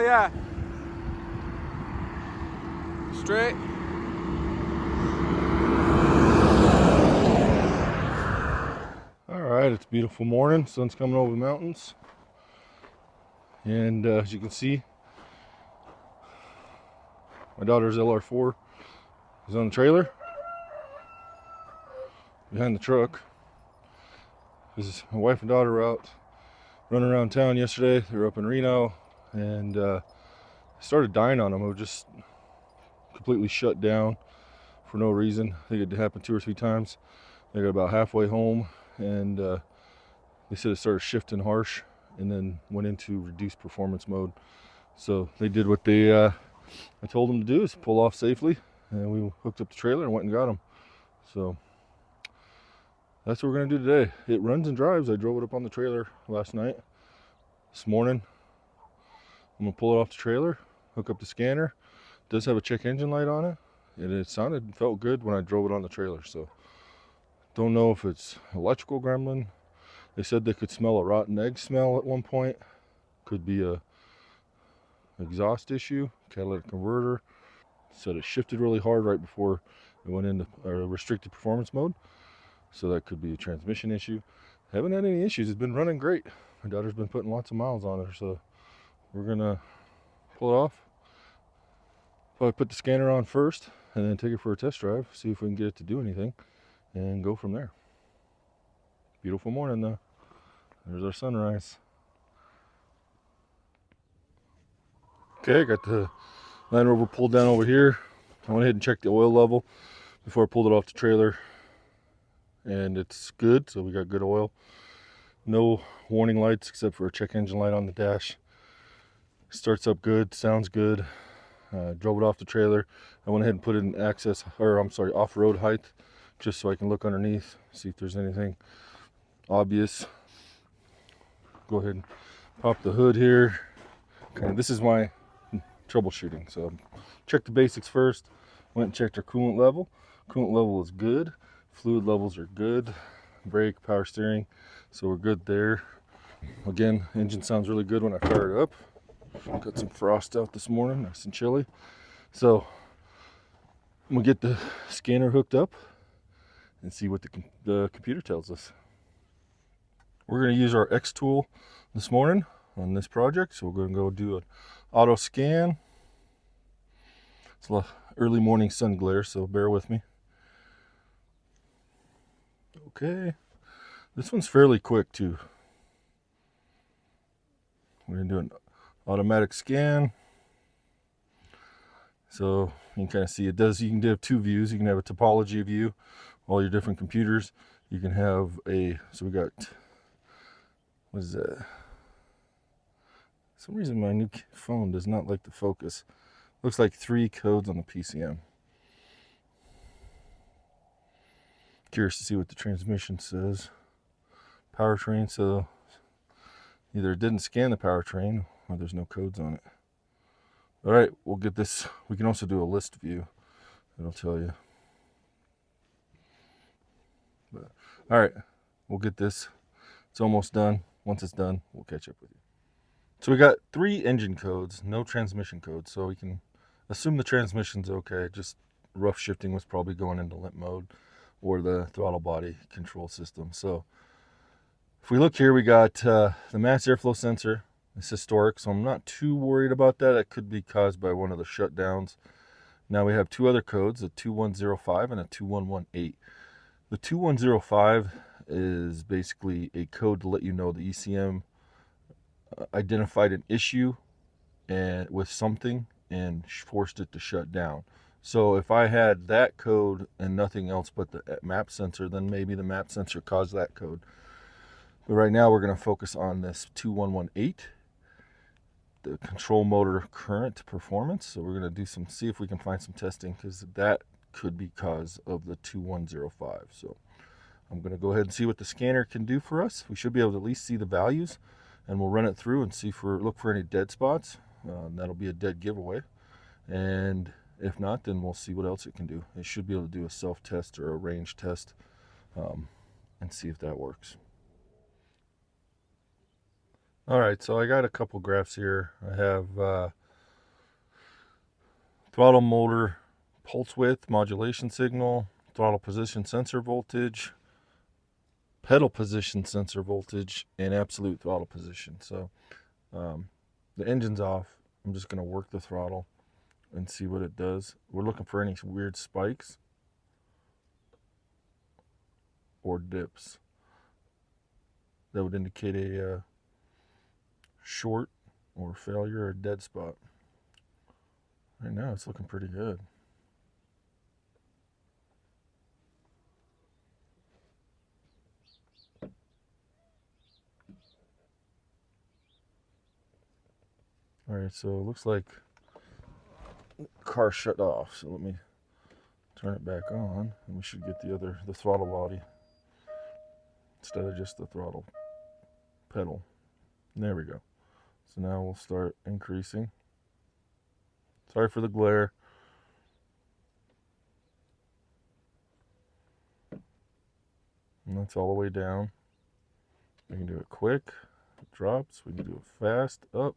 yeah. Straight. All right, it's a beautiful morning. Sun's coming over the mountains. And as you can see, my daughter's LR4 is on the trailer behind the truck. My wife and daughter were out running around town yesterday. They were up in Reno and started dying on them. It was just completely shut down for no reason. I think it happened 2 or 3 times. They got about halfway home and they said it started shifting harsh and then went into reduced performance mode. So they did what I told them to do, is pull off safely, and we hooked up the trailer and went and got them. So that's what we're gonna do today. It runs and drives. I drove it up on the trailer last night. This morning I'm gonna pull it off the trailer, hook up the scanner. It does have a check engine light on it, and it felt good when I drove it on the trailer. So don't know if it's electrical gremlin. They said they could smell a rotten egg smell at one point. Could be a exhaust issue, catalytic converter. Said it shifted really hard right before it went into restricted performance mode. So that could be a transmission issue. Haven't had any issues. It's been running great. My daughter's been putting lots of miles on her. So we're gonna pull it off. Probably put the scanner on first and then take it for a test drive. See if we can get it to do anything and go from there. Beautiful morning though. There's our sunrise. Okay, got the Land Rover pulled down over here. I went ahead and checked the oil level before I pulled it off the trailer, and it's good. So we got good oil. No warning lights except for a check engine light on the dash. Starts up good, sounds good. Drove it off the trailer. I went ahead and put it in off-road height, just so I can look underneath, see if there's anything obvious. Go ahead and pop the hood here. Okay, this is my troubleshooting. So check the basics first. Went and checked our coolant level. Coolant level is good. Fluid levels are good. Brake, power steering, so we're good there. Again, engine sounds really good when I fire it up. Got some frost out this morning, nice and chilly. So I'm gonna get the scanner hooked up and see what the computer tells us. We're gonna use our X tool this morning on this project, so we're gonna go do an auto scan. It's a early morning sun glare, so bear with me. Okay, this one's fairly quick too. We're gonna do an automatic scan. So you can kind of see it does. You can have 2 views. You can have a topology view, all your different computers. You can have so we got, what is that? For some reason my new phone does not like to focus. Looks like 3 codes on the PCM. Curious to see what the transmission says. Powertrain, so either it didn't scan the powertrain or there's no codes on it. All right, we'll get this. We can also do a list view. It'll tell you. But, all right, we'll get this. It's almost done. Once it's done, we'll catch up with you. So we got 3 engine codes, no transmission codes. So we can assume the transmission's okay. Just rough shifting was probably going into limp mode or the throttle body control system. So if we look here, we got the mass airflow sensor. It's historic, so I'm not too worried about that. It could be caused by one of the shutdowns. Now we have 2 other codes, a 2105 and a 2118. The 2105 is basically a code to let you know the ECM identified an issue with something and forced it to shut down. So if I had that code and nothing else but the map sensor, then maybe the map sensor caused that code. But right now we're going to focus on this 2118, the control motor current performance. So we're going to do see if we can find some testing, because that could be cause of the 2105. So I'm going to go ahead and see what the scanner can do for us. We should be able to at least see the values, and we'll run it through and see look for any dead spots. That'll be a dead giveaway. And if not, then we'll see what else it can do. It should be able to do a self-test or a range test and see if that works. All right, so I got a couple graphs here. I have throttle motor pulse width modulation signal, throttle position sensor voltage, pedal position sensor voltage, and absolute throttle position. So the engine's off. I'm just going to work the throttle and see what it does. We're looking for any weird spikes or dips that would indicate a short or failure or dead spot. Right now it's looking pretty good. All right, so it looks like the car shut off. So let me turn it back on, and we should get the throttle body instead of just the throttle pedal. There we go. So now we'll start increasing. Sorry for the glare. And that's all the way down. We can do it quick, it drops. We can do it fast, up.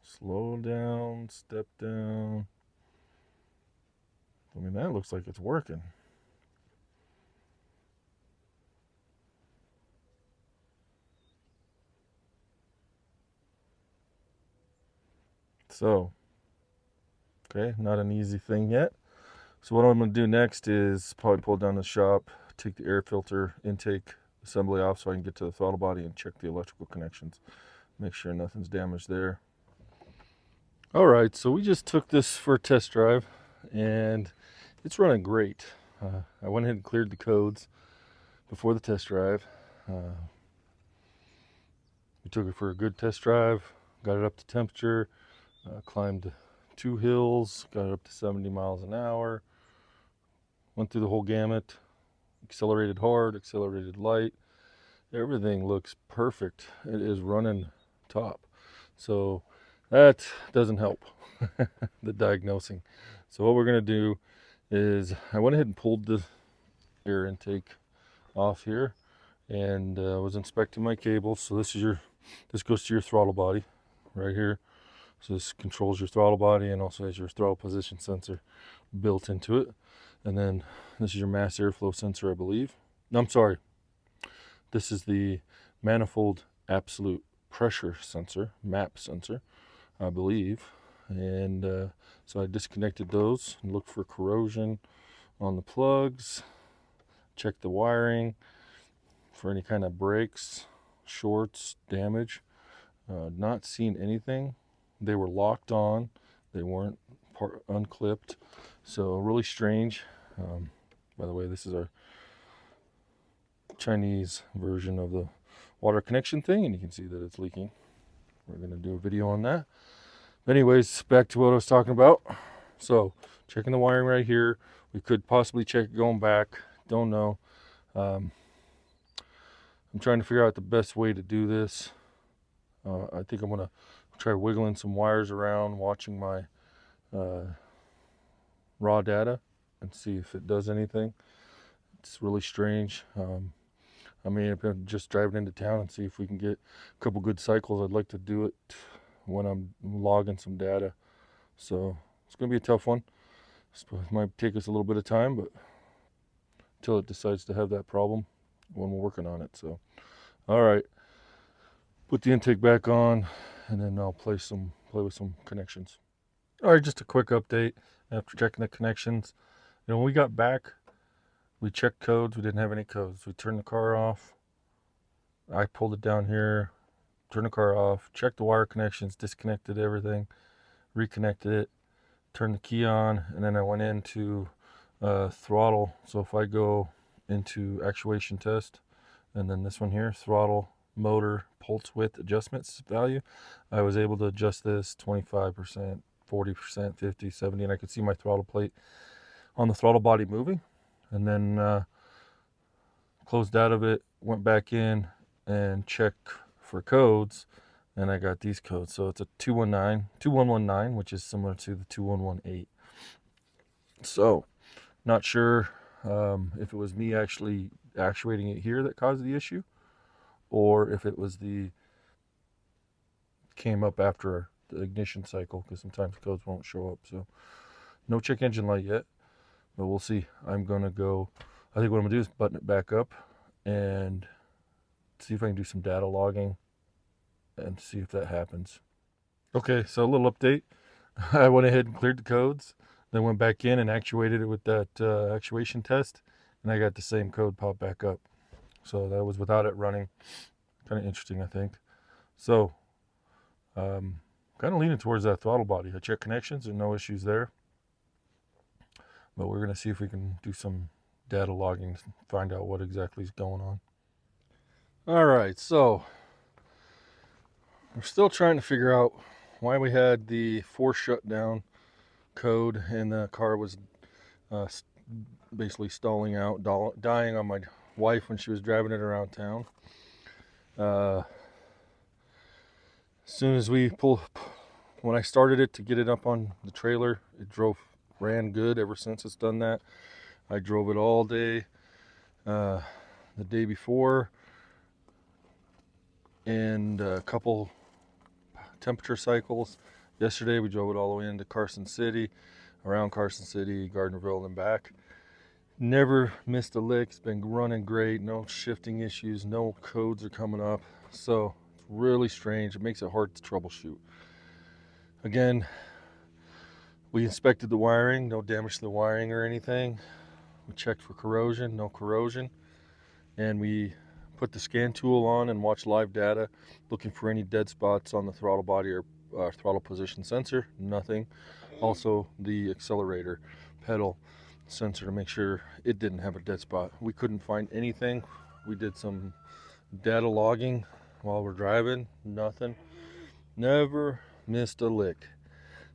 Slow down, step down. I mean, that looks like it's working. So, okay, not an easy thing yet. So what I'm going to do next is probably pull down the shop, take the air filter intake assembly off so I can get to the throttle body and check the electrical connections. Make sure nothing's damaged there. All right, so we just took this for a test drive, and it's running great. I went ahead and cleared the codes before the test drive. We took it for a good test drive, got it up to temperature, climbed 2 hills, got it up to 70 miles an hour, went through the whole gamut, accelerated hard, accelerated light. Everything looks perfect. It is running top. So that doesn't help the diagnosing. So what we're going to do is I went ahead and pulled the air intake off here and was inspecting my cables. So this goes to your throttle body right here. So this controls your throttle body and also has your throttle position sensor built into it. And then this is your mass airflow sensor, I believe. No, I'm sorry. This is the manifold absolute pressure sensor, MAP sensor, I believe. And so I disconnected those and looked for corrosion on the plugs, checked the wiring for any kind of breaks, shorts, damage. Not seen anything. They were locked on. They weren't unclipped. So really strange. By the way, this is our Chinese version of the water connection thing, and you can see that it's leaking. We're going to do a video on that. But anyways, back to what I was talking about. So checking the wiring right here. We could possibly check it going back. Don't know. I'm trying to figure out the best way to do this. I think I'm going to try wiggling some wires around, watching my raw data and see if it does anything. It's really strange. I mean, if I'm just driving into town and see if we can get a couple good cycles. I'd like to do it when I'm logging some data. So it's going to be a tough one. It might take us a little bit of time, but until it decides to have that problem when we're working on it. So, all right, put the intake back on, and then I'll play with some connections. All right, just a quick update after checking the connections. You know, when we got back, we checked codes. We didn't have any codes. We turned the car off. I pulled it down here, turned the car off, checked the wire connections, disconnected everything, reconnected it, turned the key on, and then I went into throttle. So if I go into actuation test, and then this one here, throttle motor pulse width adjustments value, I was able to adjust this 25%, 40%, 50, 70, and I could see my throttle plate on the throttle body moving. And then closed out of it, went back in and checked for codes, and I got these codes. So it's a 2119, which is similar to the 2118. So not sure if it was me actually actuating it here that caused the issue, or if it was came up after the ignition cycle, because sometimes codes won't show up. So no check engine light yet, but we'll see. I'm gonna go, I think what I'm gonna do is button it back up and see if I can do some data logging and see if that happens. Okay, so a little update. I went ahead and cleared the codes, then went back in and actuated it with that actuation test, and I got the same code pop back up. So that was without it running. Kind of interesting, I think. So kind of leaning towards that throttle body. I checked connections and no issues there, but we're going to see if we can do some data logging to find out what exactly is going on. All right, so we're still trying to figure out why we had the force shutdown code and the car was basically stalling out, dying on my wife when she was driving it around town. As soon as when I started it to get it up on the trailer, it ran good ever since it's done that. I drove it all day the day before, and a couple temperature cycles. Yesterday we drove it all the way into Carson City, around Carson City, Gardnerville, and back. Never missed a lick. It's been running great. No shifting issues. No codes are coming up. So it's really strange. It makes it hard to troubleshoot. Again, we inspected the wiring. No damage to the wiring or anything. We checked for corrosion. No corrosion. And we put the scan tool on and watched live data, looking for any dead spots on the throttle body or throttle position sensor. Nothing. Also the accelerator pedal sensor to make sure it didn't have a dead spot. We couldn't find anything. We did some data logging while we're driving. Nothing. Never missed a lick.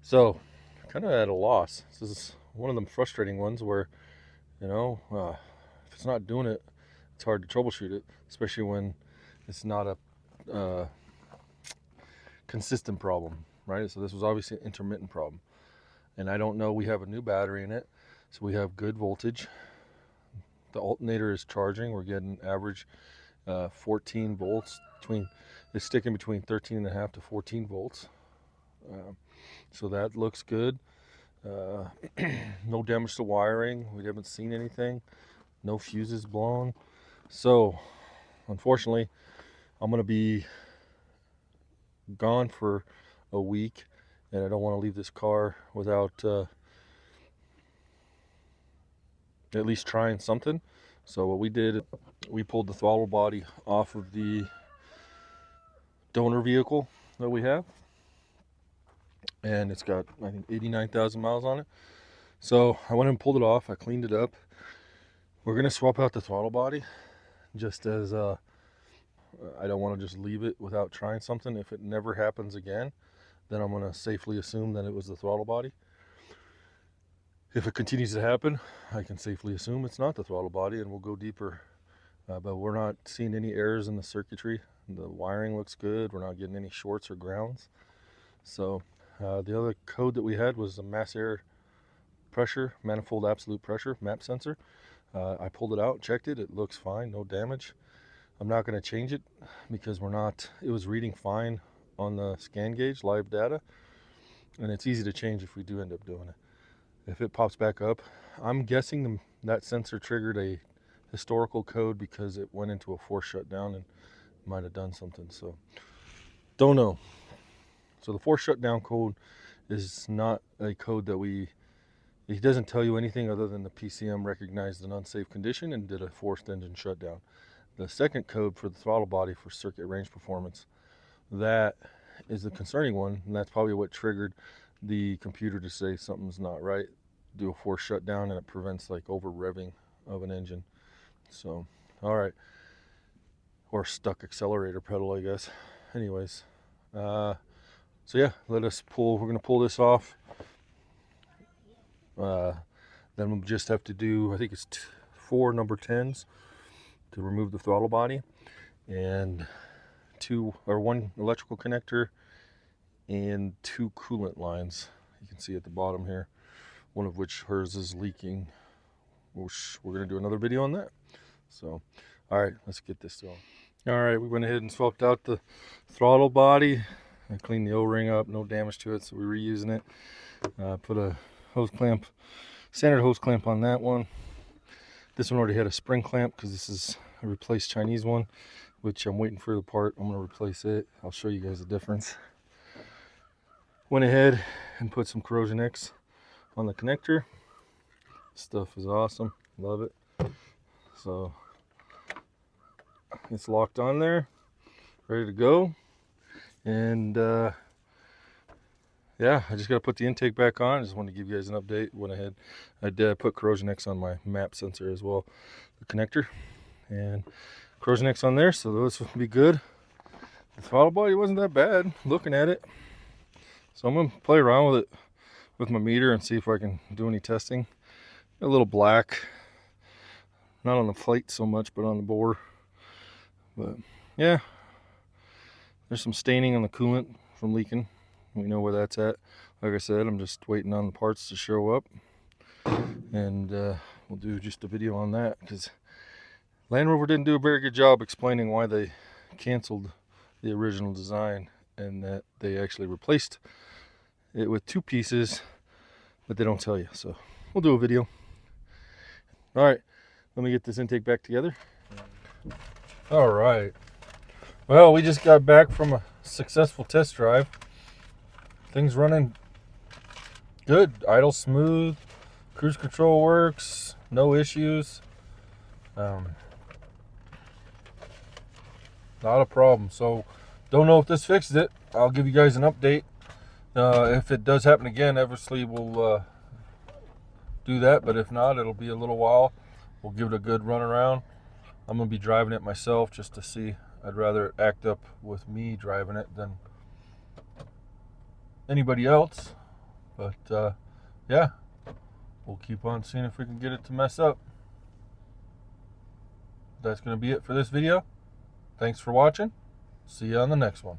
So kind of at a loss. This is one of them frustrating ones where, you know, if it's not doing it, it's hard to troubleshoot it, especially when it's not a consistent problem, right? So this was obviously an intermittent problem. And I don't know, we have a new battery in it, so we have good voltage. The alternator is charging. We're getting average 14 volts. It's sticking between 13.5 to 14 volts. So that looks good. No damage to wiring. We haven't seen anything. No fuses blown. So unfortunately, I'm going to be gone for a week, and I don't want to leave this car without at least trying something. So what we did, we pulled the throttle body off of the donor vehicle that we have, and it's got, I think, 89,000 miles on it. So I went and pulled it off. I cleaned it up. We're going to swap out the throttle body, just as I don't want to just leave it without trying something. If it never happens again, then I'm going to safely assume that it was the throttle body. If it continues to happen, I can safely assume it's not the throttle body, and we'll go deeper. But we're not seeing any errors in the circuitry. The wiring looks good. We're not getting any shorts or grounds. So the other code that we had was a mass air pressure, manifold absolute pressure, MAP sensor. I pulled it out, checked it. It looks fine, no damage. I'm not going to change it because it was reading fine on the scan gauge, live data. And it's easy to change if we do end up doing it. If it pops back up, I'm guessing that sensor triggered a historical code because it went into a force shutdown and might have done something. So don't know. So the force shutdown code is not a code that it doesn't tell you anything other than the PCM recognized an unsafe condition and did a forced engine shutdown. The second code for the throttle body for circuit range performance, that is the concerning one, and that's probably what triggered the computer to say something's not right, do a force shutdown, and it prevents like over revving of an engine. So, all right, or stuck accelerator pedal, I guess. Anyways, so yeah, we're gonna pull this off. Then we'll just have to do, I think it's 4 number 10s to remove the throttle body, and 1 electrical connector and 2 coolant lines. You can see at the bottom here, one of which hers is leaking, which we're going to do another video on that. So all right, let's get this going. All right, we went ahead and swapped out the throttle body. I cleaned the O-ring up, no damage to it, so we're reusing it. Put a hose clamp, standard hose clamp on that one. This one already had a spring clamp because this is a replaced Chinese one, which I'm waiting for the part. I'm going to replace it. I'll show you guys the difference. Went ahead and put some Corrosion X on the connector. Stuff is awesome, love it. So it's locked on there, ready to go. And yeah, I just got to put the intake back on. I just wanted to give you guys an update. Went ahead, I did put Corrosion X on my map sensor as well, the connector, and Corrosion X on there, so those will be good. The throttle body wasn't that bad looking at it, so I'm gonna play around with it with my meter and see if I can do any testing. A little black, not on the plate so much, but on the bore. But yeah, there's some staining on the coolant from leaking. We know where that's at. Like I said, I'm just waiting on the parts to show up, and we'll do just a video on that, because Land Rover didn't do a very good job explaining why they canceled the original design and that they actually replaced it with two pieces, but they don't tell you. So we'll do a video. All right, let me get this intake back together. All right, well, we just got back from a successful test drive. Things running good, idle smooth, cruise control works, no issues. Not a problem. So don't know if this fixes it. I'll give you guys an update. If it does happen again, obviously we'll do that, but if not, it'll be a little while. We'll give it a good run around. I'm gonna be driving it myself just to see. I'd rather it act up with me driving it than anybody else. But yeah, we'll keep on seeing if we can get it to mess up. That's gonna be it for this video. Thanks for watching. See you on the next one.